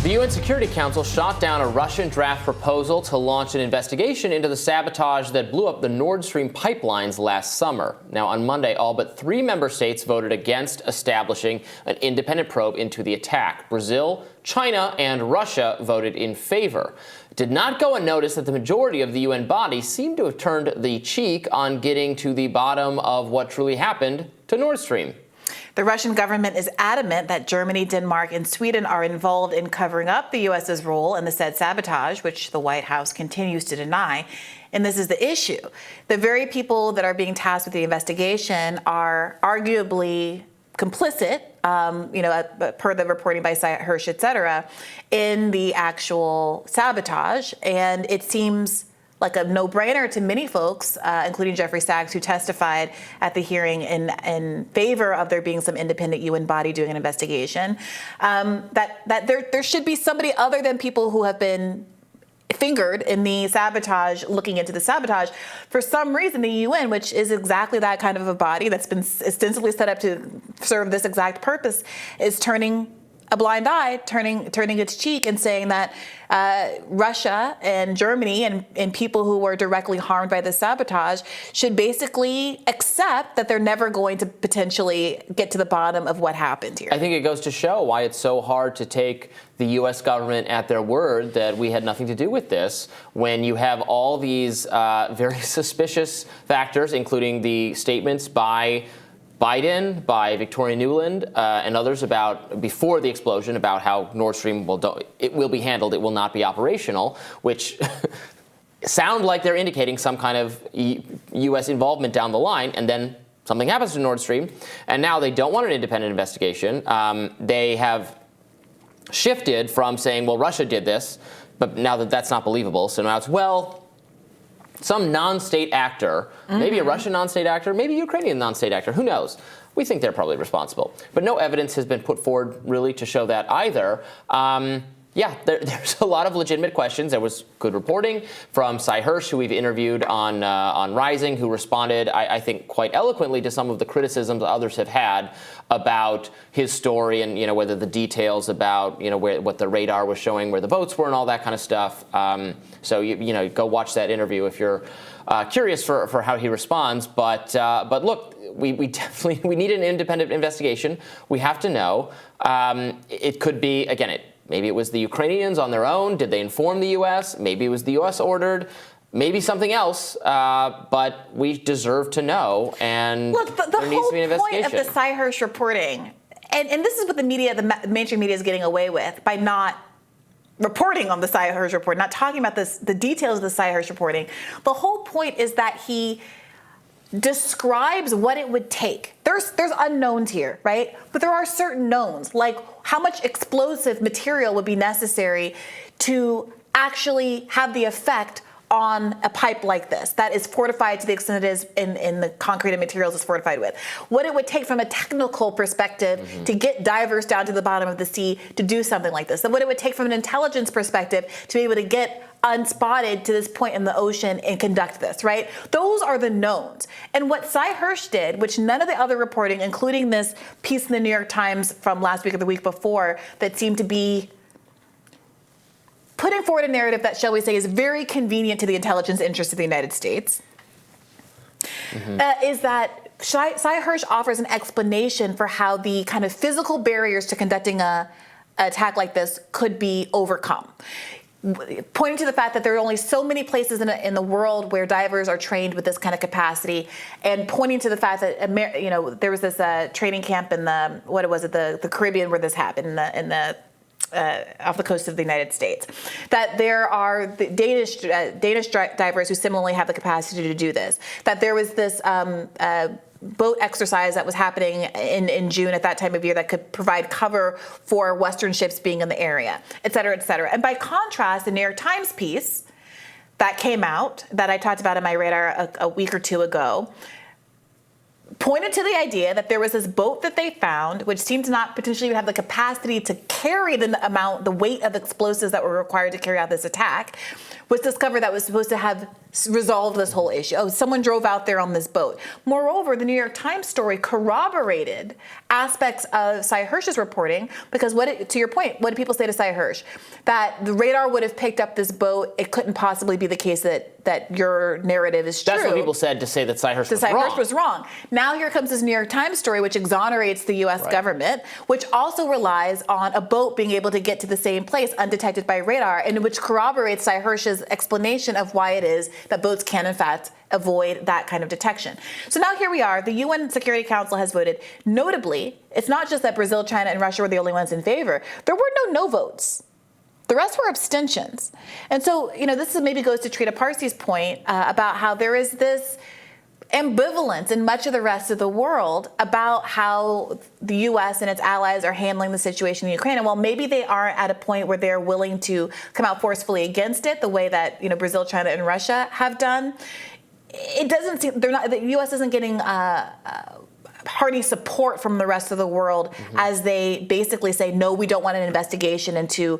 The UN Security Council shot down a Russian draft proposal to launch an investigation into the sabotage that blew up the Nord Stream pipelines last summer. Now, on Monday, all but 3 member states voted against establishing an independent probe into the attack. Brazil, China, and Russia voted in favor. It did not go unnoticed that the majority of the UN body seemed to have turned the cheek on getting to the bottom of what truly happened to Nord Stream. The Russian government is adamant that Germany, Denmark, and Sweden are involved in covering up the U.S.'s role in the said sabotage, which the White House continues to deny. And this is the issue. The very people that are being tasked with the investigation are arguably complicit, per the reporting by Hirsch, et cetera, in the actual sabotage. And it seems like a no-brainer to many folks, including Jeffrey Sachs, who testified at the hearing in favor of there being some independent UN body doing an investigation, that there should be somebody other than people who have been fingered in the sabotage, looking into the sabotage. For some reason, the UN, which is exactly that kind of a body that's been ostensibly set up to serve this exact purpose, is turning a blind eye, turning its cheek and saying that Russia and Germany and people who were directly harmed by the sabotage should basically accept that they're never going to potentially get to the bottom of what happened here. I think it goes to show why it's so hard to take the U.S. government at their word that we had nothing to do with this when you have all these very suspicious factors, including the statements by Biden, by Victoria Nuland, and others about before the explosion about how Nord Stream it will be handled, it will not be operational, which sound like they're indicating some kind of U.S. involvement down the line, and then something happens to Nord Stream, and now they don't want an independent investigation. They have shifted from saying, well, Russia did this, but now that's not believable, so now it's, well, some non-state actor, maybe a Russian non-state actor, maybe a Ukrainian non-state actor, who knows? We think they're probably responsible. But no evidence has been put forward really to show that either. There's a lot of legitimate questions. There was good reporting from Cy Hirsch, who we've interviewed on Rising, who responded, I think, quite eloquently to some of the criticisms others have had about his story and, whether the details about, what the radar was showing, where the votes were and all that kind of stuff. So, go watch that interview if you're curious for how he responds. But look, we definitely need an independent investigation. We have to know. It could be, again, maybe it was the Ukrainians on their own. Did they inform the U.S.? Maybe it was the U.S. ordered. Maybe something else, but we deserve to know, and look, there needs to be an investigation. The whole point of the Cy Hirsch reporting, and this is what the mainstream media is getting away with by not reporting on the Cy Hirsch report, not talking about the details of the Cy Hirsch reporting. The whole point is that he describes what it would take. There's unknowns here, right? But there are certain knowns, like how much explosive material would be necessary to actually have the effect on a pipe like this that is fortified to the extent it is in the concrete and materials it's fortified with. What it would take from a technical perspective to get divers down to the bottom of the sea to do something like this. And what it would take from an intelligence perspective to be able to get unspotted to this point in the ocean and conduct this, right? Those are the knowns. And what Cy Hirsch did, which none of the other reporting, including this piece in the New York Times from last week or the week before that seemed to be putting forward a narrative that, shall we say, is very convenient to the intelligence interests of the United States, is that Cy Hirsch offers an explanation for how the kind of physical barriers to conducting an attack like this could be overcome, pointing to the fact that there are only so many places in the world where divers are trained with this kind of capacity, and pointing to the fact that there was this training camp in the Caribbean where this happened in the off the coast of the United States, that there are the Danish divers who similarly have the capacity to do this, that there was this boat exercise that was happening in June at that time of year that could provide cover for Western ships being in the area, et cetera, et cetera. And by contrast, the New York Times piece that came out that I talked about in my radar a week or two ago pointed to the idea that there was this boat that they found, which seemed to not potentially have the capacity to carry the weight of explosives that were required to carry out this attack, was discovered that was supposed to have resolve this whole issue. Oh, someone drove out there on this boat. Moreover, the New York Times story corroborated aspects of Sy Hersh's reporting, because to your point, what did people say to Sy Hersh? That the radar would have picked up this boat. It couldn't possibly be the case that your narrative is true. That's what people said to say that Sy Hersh was wrong. Sy Hersh was wrong. Now here comes this New York Times story, which exonerates the U.S. government, which also relies on a boat being able to get to the same place undetected by radar, and which corroborates Sy Hersh's explanation of why it is that boats can, in fact, avoid that kind of detection. So now here we are. The UN Security Council has voted. Notably, it's not just that Brazil, China, and Russia were the only ones in favor. There were no votes. The rest were abstentions. And so, this maybe goes to Trita Parsi's point about how there is this ambivalence in much of the rest of the world about how the U.S. and its allies are handling the situation in Ukraine. And while maybe they aren't at a point where they're willing to come out forcefully against it, the way that Brazil, China, and Russia have done, it doesn't seem the U.S. isn't getting hearty support from the rest of the world as they basically say, no, we don't want an investigation into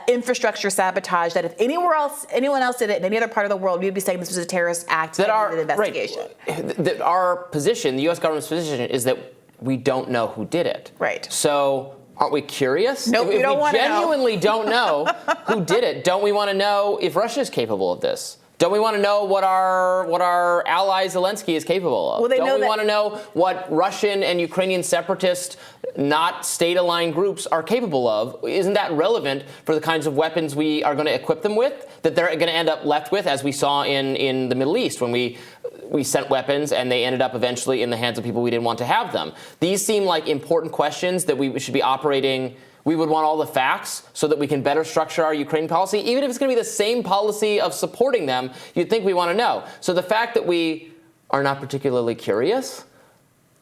infrastructure sabotage, that if anyone else did it in any other part of the world, we'd be saying this was a terrorist act and an investigation. Right. Our position, the U.S. government's position, is that we don't know who did it. Right. So aren't we curious? Nope, if we don't want to know. If we genuinely don't know who did it, don't we want to know if Russia is capable of this? Don't we want to know what our ally Zelensky is capable of? Don't we want to know what Russian and Ukrainian separatist, not state-aligned groups are capable of? Isn't that relevant for the kinds of weapons we are going to equip them with, that they're going to end up left with, as we saw in the Middle East when we sent weapons and they ended up eventually in the hands of people we didn't want to have them? These seem like important questions that we should be operating. We would want all the facts so that we can better structure our Ukraine policy. Even if it's going to be the same policy of supporting them, you'd think we want to know. So the fact that we are not particularly curious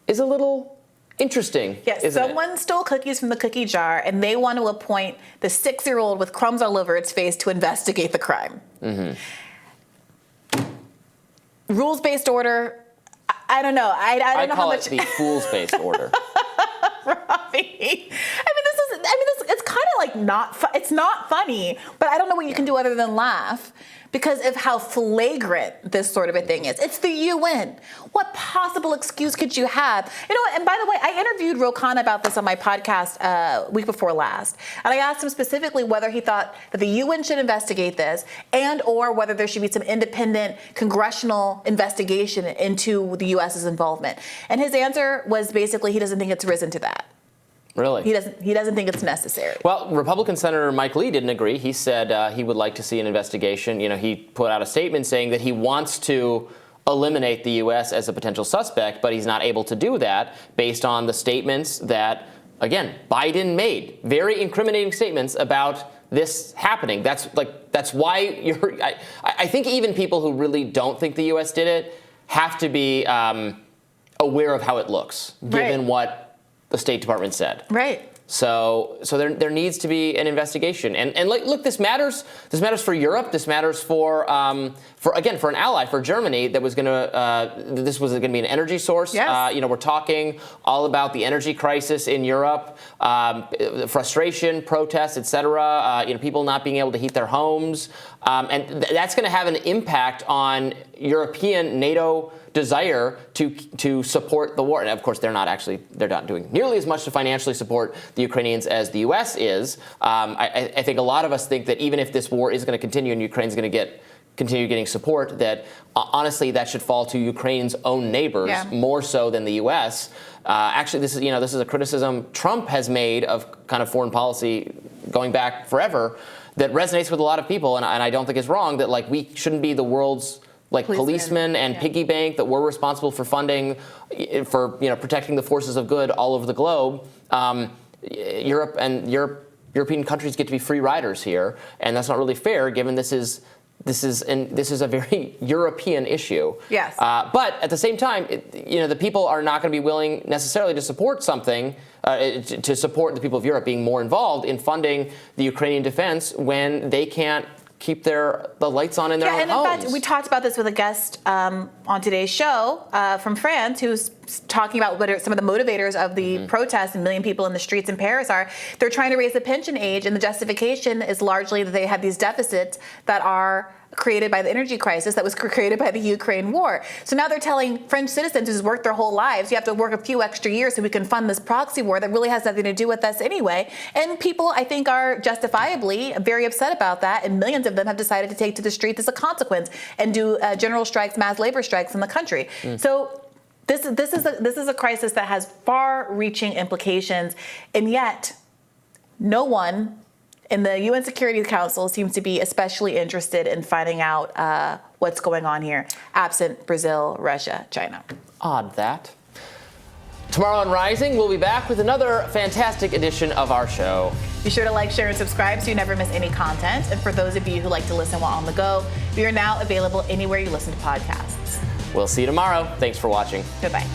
is a little interesting. Yes, someone stole cookies from the cookie jar, and they want to appoint the 6-year-old with crumbs all over its face to investigate the crime. Rules-based order, I don't know. I don't know how much. I call it the fools-based order. Robby. It's kind of like it's not funny, but I don't know what you can do other than laugh because of how flagrant this sort of a thing is. It's the UN. What possible excuse could you have? And by the way, I interviewed Ro Khanna about this on my podcast week before last. And I asked him specifically whether he thought that the UN should investigate this and or whether there should be some independent congressional investigation into the US's involvement. And his answer was basically he doesn't think it's risen to that. Really? He doesn't think it's necessary. Well, Republican Senator Mike Lee didn't agree. He said he would like to see an investigation. He put out a statement saying that he wants to eliminate the U.S. as a potential suspect, but he's not able to do that based on the statements that, again, Biden made. Very incriminating statements about this happening. That's why I think even people who really don't think the U.S. did it have to be aware of how it looks, given what the State Department said. Right. So there needs to be an investigation. And look, this matters. This matters for Europe. This matters for an ally, for Germany, that was this was going to be an energy source. Yes. We're talking all about the energy crisis in Europe, frustration, protests, etc. People not being able to heat their homes, and that's going to have an impact on European NATO desire to support the war. And of course, they're not doing nearly as much to financially support the Ukrainians as the U.S. is. I think a lot of us think that even if this war is going to continue and Ukraine's going to continue getting support, that honestly that should fall to Ukraine's own neighbors more so than the U.S. Actually, this is a criticism Trump has made of kind of foreign policy going back forever that resonates with a lot of people, and I don't think it's wrong, that we shouldn't be the world's policemen and piggy bank, that we're responsible for funding, for protecting the forces of good all over the globe. Europe and European countries get to be free riders here, and that's not really fair, given this is a very European issue. Yes. But at the same time, the people are not going to be willing necessarily to support something, to support the people of Europe being more involved in funding the Ukrainian defense when they can't keep the lights on in their own homes. In fact, we talked about this with a guest on today's show from France who's talking about what are some of the motivators of the protests and 1 million people in the streets in Paris are. They're trying to raise the pension age, and the justification is largely that they have these deficits that are created by the energy crisis that was created by the Ukraine war. So now they're telling French citizens who's worked their whole lives, you have to work a few extra years so we can fund this proxy war that really has nothing to do with us anyway. And people, I think, are justifiably very upset about that, and millions of them have decided to take to the streets as a consequence and do general strikes, mass labor strikes in the country. So this is a crisis that has far-reaching implications, and yet no one in the UN Security Council seems to be especially interested in finding out what's going on here, absent Brazil, Russia, China. Odd that. Tomorrow on Rising, we'll be back with another fantastic edition of our show. Be sure to like, share, and subscribe so you never miss any content. And for those of you who like to listen while on the go, we are now available anywhere you listen to podcasts. We'll see you tomorrow. Thanks for watching. Goodbye.